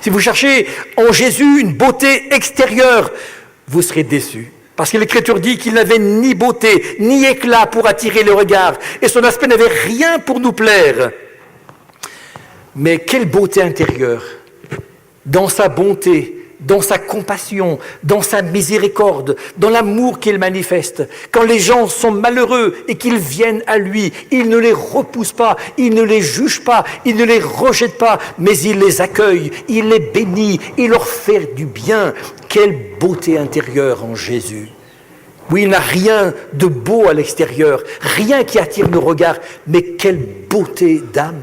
Si vous cherchez en Jésus une beauté extérieure, vous serez déçus. Parce que l'Écriture dit qu'il n'avait ni beauté, ni éclat pour attirer le regard, et son aspect n'avait rien pour nous plaire. Mais quelle beauté intérieure, dans sa bonté, dans sa compassion, dans sa miséricorde, dans l'amour qu'il manifeste. Quand les gens sont malheureux et qu'ils viennent à lui, il ne les repousse pas, il ne les juge pas, il ne les rejette pas, mais il les accueille, il les bénit, il leur fait du bien. Quelle beauté intérieure en Jésus. Oui, il n'a rien de beau à l'extérieur, rien qui attire nos regards, mais quelle beauté d'âme.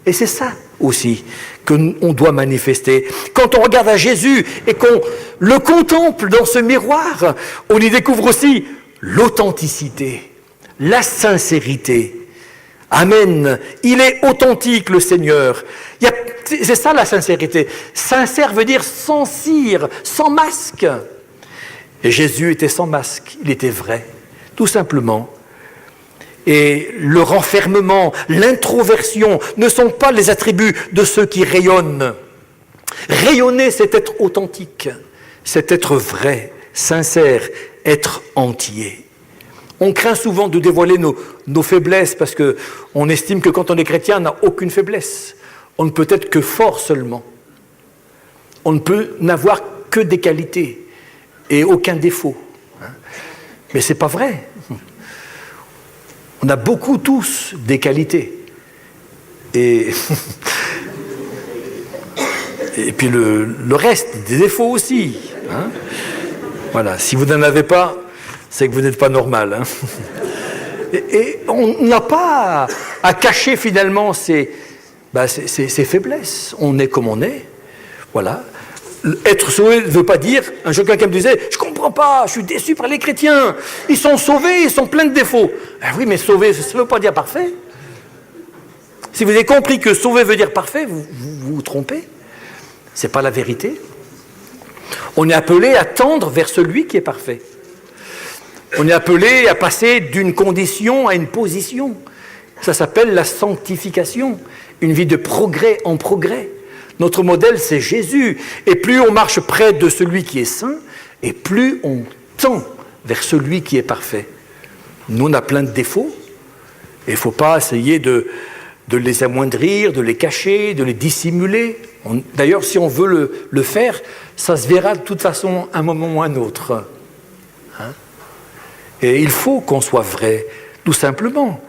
Et c'est ça aussi qu'on doit manifester. Quand on regarde à Jésus et qu'on le contemple dans ce miroir, on y découvre aussi l'authenticité, la sincérité. Amen. Il est authentique, le Seigneur. C'est ça la sincérité. Sincère veut dire sans cire, sans masque. Et Jésus était sans masque, il était vrai, tout simplement. Et le renfermement, l'introversion ne sont pas les attributs de ceux qui rayonnent. Rayonner, c'est être authentique, c'est être vrai, sincère, être entier. On craint souvent de dévoiler nos faiblesses parce qu'on estime que quand on est chrétien, on n'a aucune faiblesse. On ne peut être que fort seulement. On ne peut n'avoir que des qualités et aucun défaut. Mais ce n'est pas vrai. On a beaucoup tous des qualités. Et puis le reste, des défauts aussi. Voilà, si vous n'en avez pas, c'est que vous n'êtes pas normal. Et on n'a pas à cacher finalement ses faiblesses. On est comme on est. Voilà. Être sauvé ne veut pas dire, un jour quelqu'un me disait, je ne comprends pas, je suis déçu par les chrétiens, ils sont sauvés, ils sont pleins de défauts. Oui, mais sauvé, ça ne veut pas dire parfait. Si vous avez compris que sauvé veut dire parfait, vous vous trompez. Ce n'est pas la vérité. On est appelé à tendre vers celui qui est parfait. On est appelé à passer d'une condition à une position. Ça s'appelle la sanctification, une vie de progrès en progrès. Notre modèle, c'est Jésus. Et plus on marche près de celui qui est saint, et plus on tend vers celui qui est parfait. Nous, on a plein de défauts, et il ne faut pas essayer de les amoindrir, de les cacher, de les dissimuler. D'ailleurs, si on veut le faire, ça se verra de toute façon un moment ou un autre. Et il faut qu'on soit vrai, tout simplement.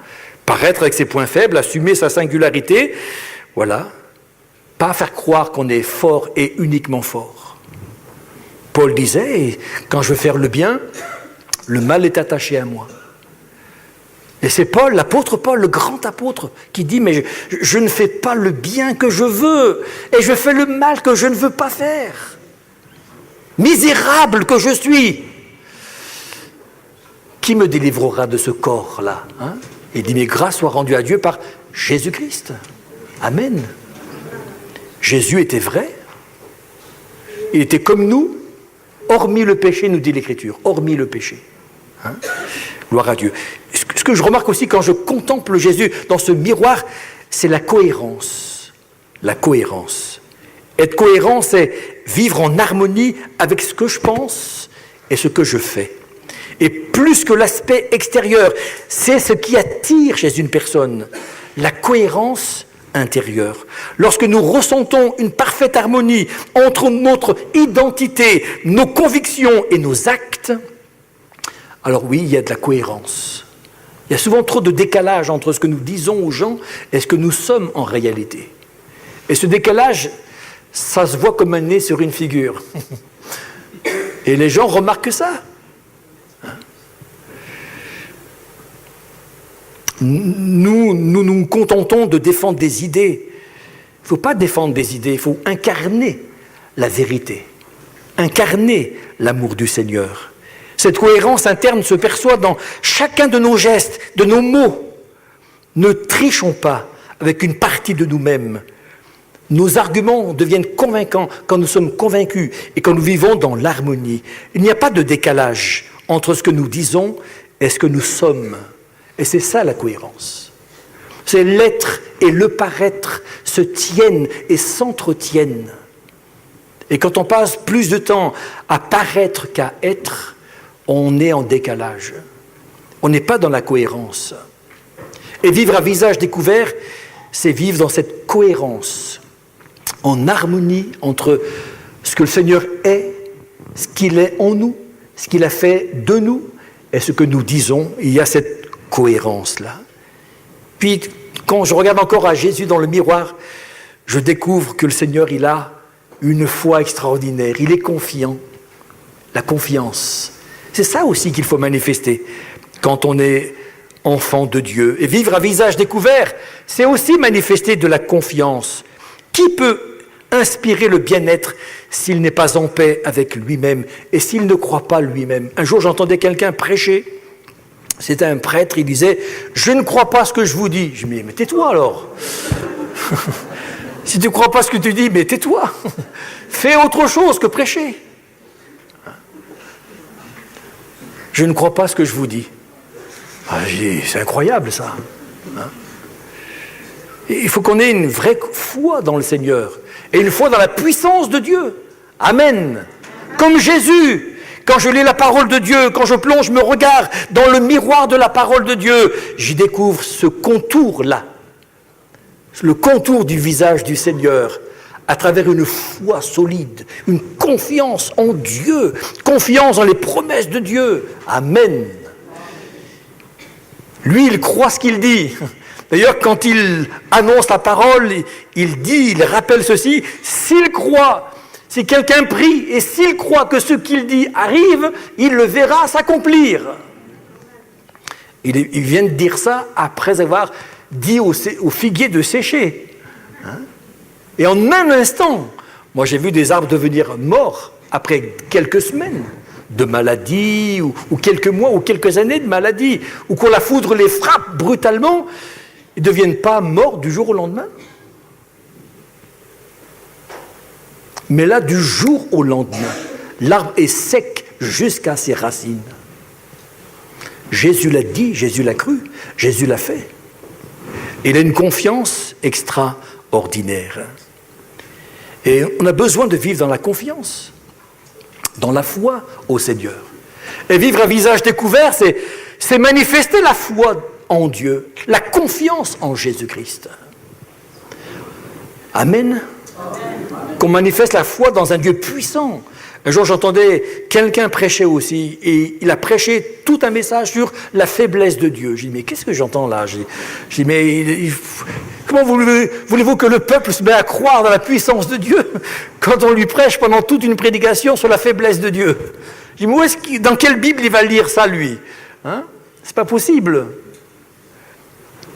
Paraître avec ses points faibles, assumer sa singularité, voilà. Pas faire croire qu'on est fort et uniquement fort. Paul disait, quand je veux faire le bien, le mal est attaché à moi. Et c'est Paul, l'apôtre Paul, le grand apôtre, qui dit, mais je ne fais pas le bien que je veux, et je fais le mal que je ne veux pas faire. Misérable que je suis. Qui me délivrera de ce corps-là, Il dit, mais grâce soit rendue à Dieu par Jésus-Christ. Amen. Jésus était vrai, il était comme nous, hormis le péché, nous dit l'Écriture, hormis le péché. Gloire à Dieu. Ce que je remarque aussi quand je contemple Jésus dans ce miroir, c'est la cohérence. La cohérence. Être cohérent, c'est vivre en harmonie avec ce que je pense et ce que je fais. Et plus que l'aspect extérieur, c'est ce qui attire chez une personne, la cohérence intérieure. Lorsque nous ressentons une parfaite harmonie entre notre identité, nos convictions et nos actes, alors oui, il y a de la cohérence. Il y a souvent trop de décalage entre ce que nous disons aux gens et ce que nous sommes en réalité. Et ce décalage, ça se voit comme un nez sur une figure. Et les gens remarquent ça. Nous nous contentons de défendre des idées. Il ne faut pas défendre des idées, il faut incarner la vérité, incarner l'amour du Seigneur. Cette cohérence interne se perçoit dans chacun de nos gestes, de nos mots. Ne trichons pas avec une partie de nous-mêmes. Nos arguments deviennent convaincants quand nous sommes convaincus et quand nous vivons dans l'harmonie. Il n'y a pas de décalage entre ce que nous disons et ce que nous sommes. Et c'est ça la cohérence. C'est l'être et le paraître se tiennent et s'entretiennent. Et quand on passe plus de temps à paraître qu'à être, on est en décalage. On n'est pas dans la cohérence. Et vivre à visage découvert, c'est vivre dans cette cohérence, en harmonie entre ce que le Seigneur est, ce qu'il est en nous, ce qu'il a fait de nous, et ce que nous disons. Il y a cette cohérence-là. Puis, quand je regarde encore à Jésus dans le miroir, je découvre que le Seigneur, il a une foi extraordinaire. Il est confiant. La confiance. C'est ça aussi qu'il faut manifester quand on est enfant de Dieu. Et vivre à visage découvert, c'est aussi manifester de la confiance. Qui peut inspirer le bien-être s'il n'est pas en paix avec lui-même et s'il ne croit pas lui-même? Un jour, j'entendais quelqu'un prêcher. C'était un prêtre, il disait « Je ne crois pas ce que je vous dis ». Je me dis « Mais tais-toi alors !» Si tu ne crois pas ce que tu dis, mais tais-toi. Fais autre chose que prêcher. Je ne crois pas ce que je vous dis. Ah, c'est incroyable ça. Et il faut qu'on ait une vraie foi dans le Seigneur et une foi dans la puissance de Dieu. Amen. Comme Jésus. Quand je lis la parole de Dieu, quand je plonge mon regard dans le miroir de la parole de Dieu, j'y découvre ce contour-là, le contour du visage du Seigneur, à travers une foi solide, une confiance en Dieu, confiance dans les promesses de Dieu. Amen. Lui, il croit ce qu'il dit. D'ailleurs, quand il annonce la parole, il rappelle ceci, s'il croit, si quelqu'un prie et s'il croit que ce qu'il dit arrive, il le verra s'accomplir. Il vient de dire ça après avoir dit au figuier de sécher. Et en un instant, moi j'ai vu des arbres devenir morts après quelques semaines de maladie, ou quelques mois, ou quelques années de maladie, ou quand la foudre les frappe brutalement, ils ne deviennent pas morts du jour au lendemain. Mais là, du jour au lendemain, l'arbre est sec jusqu'à ses racines. Jésus l'a dit, Jésus l'a cru, Jésus l'a fait. Il a une confiance extraordinaire. Et on a besoin de vivre dans la confiance, dans la foi au Seigneur. Et vivre à visage découvert, c'est manifester la foi en Dieu, la confiance en Jésus-Christ. Amen. Qu'on manifeste la foi dans un Dieu puissant. Un jour, j'entendais quelqu'un prêcher aussi, et il a prêché tout un message sur la faiblesse de Dieu. J'ai dit, mais qu'est-ce que j'entends là? J'ai dit, mais comment voulez-vous que le peuple se mette à croire dans la puissance de Dieu quand on lui prêche pendant toute une prédication sur la faiblesse de Dieu? J'ai dit, mais dans quelle Bible il va lire ça, lui? C'est pas possible.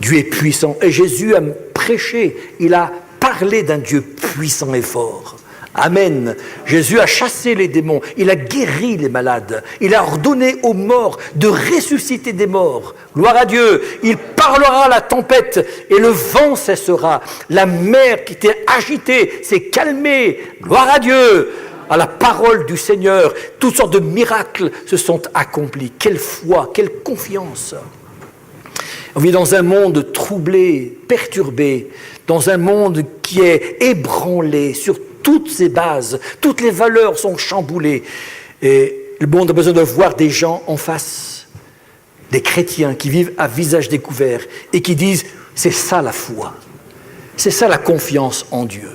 Dieu est puissant. Et Jésus a prêché, il a parlé d'un Dieu puissant et fort. Amen. Jésus a chassé les démons, il a guéri les malades, il a ordonné aux morts de ressusciter des morts. Gloire à Dieu. Il parlera à la tempête et le vent cessera. La mer qui était agitée s'est calmée. Gloire à Dieu. À la parole du Seigneur, toutes sortes de miracles se sont accomplis. Quelle foi, quelle confiance. On vit dans un monde troublé, perturbé, dans un monde qui est ébranlé sur toutes ses bases, toutes les valeurs sont chamboulées. Et le monde a besoin de voir des gens en face, des chrétiens qui vivent à visage découvert et qui disent « c'est ça la foi, c'est ça la confiance en Dieu ».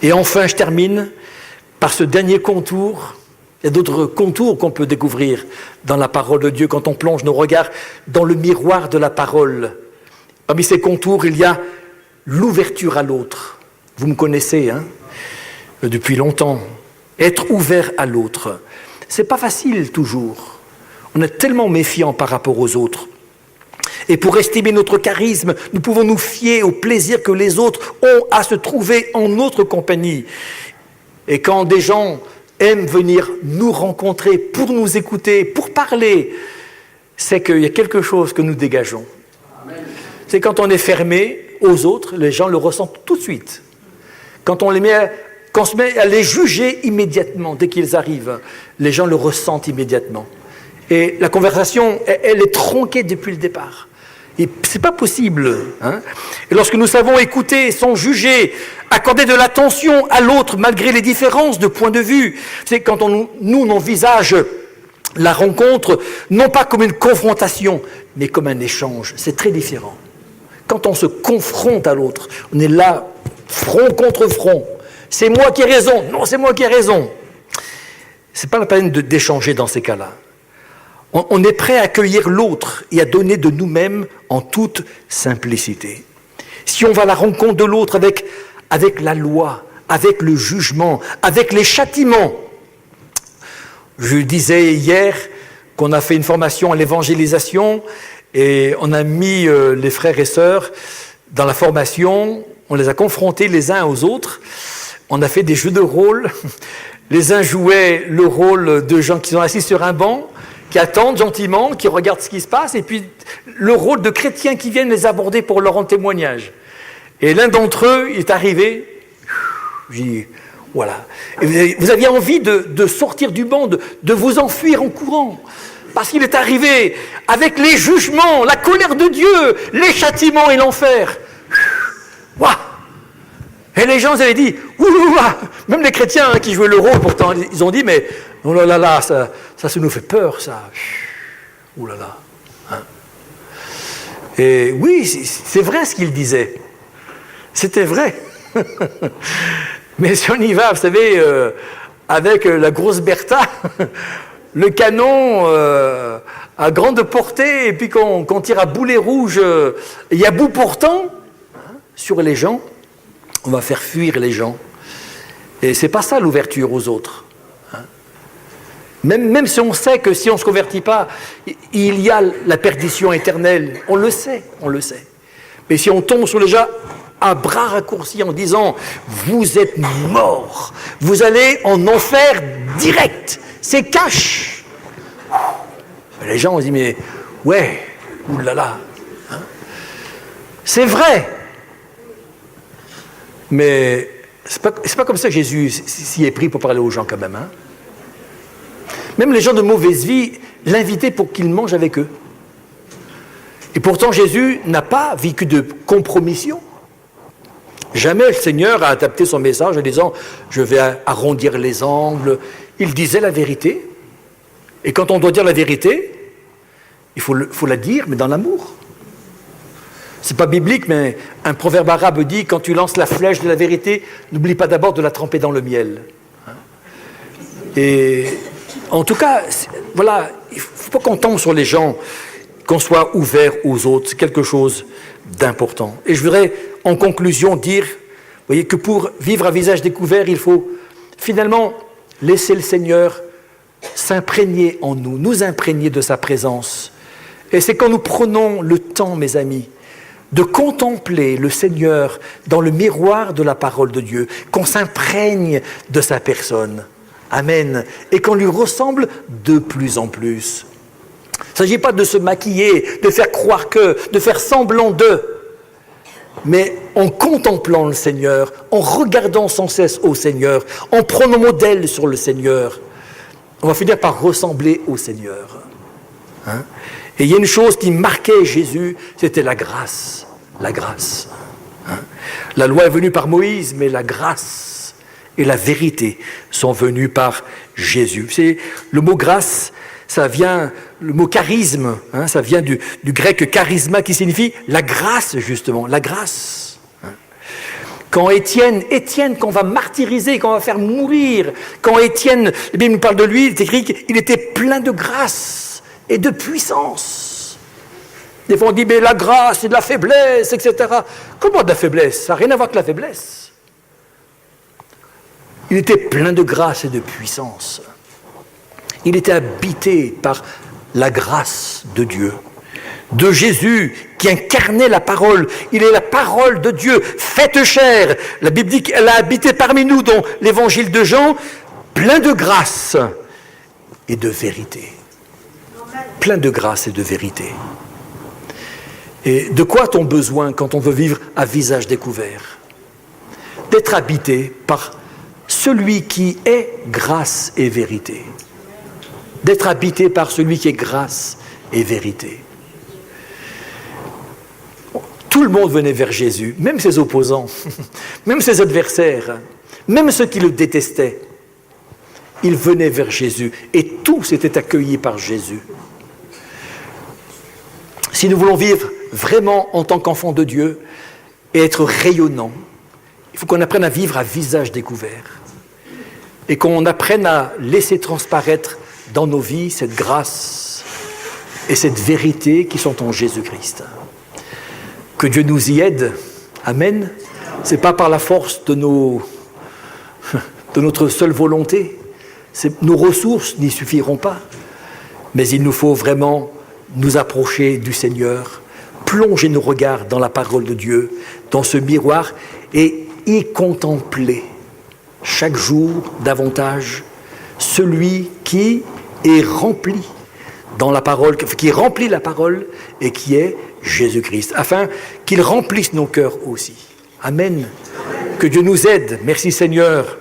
Et enfin, je termine par ce dernier contour. Il y a d'autres contours qu'on peut découvrir dans la parole de Dieu quand on plonge nos regards dans le miroir de la parole. Parmi ces contours, il y a l'ouverture à l'autre. Vous me connaissez, hein, depuis longtemps. Être ouvert à l'autre. C'est pas facile toujours. On est tellement méfiant par rapport aux autres. Et pour estimer notre charisme, nous pouvons nous fier au plaisir que les autres ont à se trouver en notre compagnie. Et quand des gens aiment venir nous rencontrer pour nous écouter, pour parler, c'est qu'il y a quelque chose que nous dégageons. C'est quand on est fermé aux autres, les gens le ressentent tout de suite. Quand on se met à les juger immédiatement dès qu'ils arrivent, les gens le ressentent immédiatement. Et la conversation, elle est tronquée depuis le départ. Et c'est pas possible. Hein. Et lorsque nous savons écouter sans juger, accorder de l'attention à l'autre malgré les différences de point de vue, c'est quand nous envisage la rencontre, non pas comme une confrontation, mais comme un échange. C'est très différent. Quand on se confronte à l'autre, on est là, front contre front. C'est moi qui ai raison. Non, c'est moi qui ai raison. C'est pas la peine d'échanger dans ces cas-là. On est prêt à accueillir l'autre et à donner de nous-mêmes en toute simplicité. Si on va à la rencontre de l'autre avec la loi, avec le jugement, avec les châtiments. Je disais hier qu'on a fait une formation à l'évangélisation et on a mis les frères et sœurs dans la formation, on les a confrontés les uns aux autres, on a fait des jeux de rôle. Les uns jouaient le rôle de gens qui sont assis sur un banc, qui attendent gentiment, qui regardent ce qui se passe, et puis le rôle de chrétiens qui viennent les aborder pour leur rendre témoignage. Et l'un d'entre eux est arrivé, j'ai dit, voilà. Et vous aviez envie de sortir du banc, de vous enfuir en courant, parce qu'il est arrivé avec les jugements, la colère de Dieu, les châtiments et l'enfer. Waouh! Et les gens avaient dit, ouloulah, même les chrétiens qui jouaient le rôle, pourtant, ils ont dit, mais oh là là là, ça nous fait peur, ça. Ouh là là. Hein. Et oui, c'est vrai ce qu'il disait. C'était vrai. Mais si on y va, vous savez, avec la grosse Bertha, le canon à grande portée, et puis qu'on tire à boulet rouge, il y a bout portant, hein, sur les gens, on va faire fuir les gens. Et c'est pas ça l'ouverture aux autres. Hein. Même si on sait que si on ne se convertit pas, il y a la perdition éternelle, on le sait. Mais si on tombe sur les gens à bras raccourcis en disant « vous êtes morts, vous allez en enfer direct, c'est cash ». Les gens ont dit « mais ouais, oulala, hein. C'est vrai ». Mais c'est pas comme ça que Jésus s'y est pris pour parler aux gens quand même. Hein. Même les gens de mauvaise vie l'invitaient pour qu'ils mangent avec eux. Et pourtant Jésus n'a pas vécu de compromission. Jamais le Seigneur a adapté son message en disant « je vais arrondir les angles ». Il disait la vérité. Et quand on doit dire la vérité, il faut la dire, mais dans l'amour. C'est pas biblique, mais un proverbe arabe dit « quand tu lances la flèche de la vérité, n'oublie pas d'abord de la tremper dans le miel ». Et en tout cas, voilà, il ne faut pas qu'on tombe sur les gens, qu'on soit ouvert aux autres, c'est quelque chose d'important. Et je voudrais, en conclusion, dire, vous voyez, que pour vivre à visage découvert, il faut finalement laisser le Seigneur s'imprégner en nous, nous imprégner de sa présence. Et c'est quand nous prenons le temps, mes amis, de contempler le Seigneur dans le miroir de la parole de Dieu, qu'on s'imprègne de sa personne. Amen. Et qu'on lui ressemble de plus en plus. Il ne s'agit pas de se maquiller, de faire croire que, de faire semblant de, mais en contemplant le Seigneur, en regardant sans cesse au Seigneur, en prenant modèle sur le Seigneur, on va finir par ressembler au Seigneur. Hein? Et il y a une chose qui marquait Jésus, c'était la grâce. La grâce. Hein? La loi est venue par Moïse, mais la grâce et la vérité sont venues par Jésus. C'est le mot grâce, le mot charisme, ça vient du grec charisma qui signifie la grâce justement, la grâce. Quand Étienne qu'on va martyriser, qu'on va faire mourir, quand Étienne, la Bible nous parle de lui, il est écrit qu'il était plein de grâce et de puissance. Des fois on dit, mais la grâce, c'est de la faiblesse, etc. Comment de la faiblesse? Ça n'a rien à voir avec la faiblesse. Il était plein de grâce et de puissance. Il était habité par la grâce de Dieu, de Jésus qui incarnait la parole. Il est la parole de Dieu, faite chair. La Bible dit qu'elle a habité parmi nous dans l'évangile de Jean, plein de grâce et de vérité. Plein de grâce et de vérité. Et de quoi a-t-on besoin quand on veut vivre à visage découvert? D'être habité par celui qui est grâce et vérité. D'être habité par celui qui est grâce et vérité. Tout le monde venait vers Jésus, même ses opposants, même ses adversaires, même ceux qui le détestaient. Ils venaient vers Jésus et tous étaient accueillis par Jésus. Si nous voulons vivre vraiment en tant qu'enfants de Dieu et être rayonnants, il faut qu'on apprenne à vivre à visage découvert et qu'on apprenne à laisser transparaître dans nos vies cette grâce et cette vérité qui sont en Jésus-Christ. Que Dieu nous y aide. Amen. Ce n'est pas par la force de notre seule volonté. Nos ressources n'y suffiront pas. Mais il nous faut vraiment nous approcher du Seigneur, plonger nos regards dans la parole de Dieu, dans ce miroir, et y contempler chaque jour davantage celui qui est rempli dans la parole, qui remplit la parole et qui est Jésus-Christ, afin qu'il remplisse nos cœurs aussi. Amen. Que Dieu nous aide. Merci Seigneur.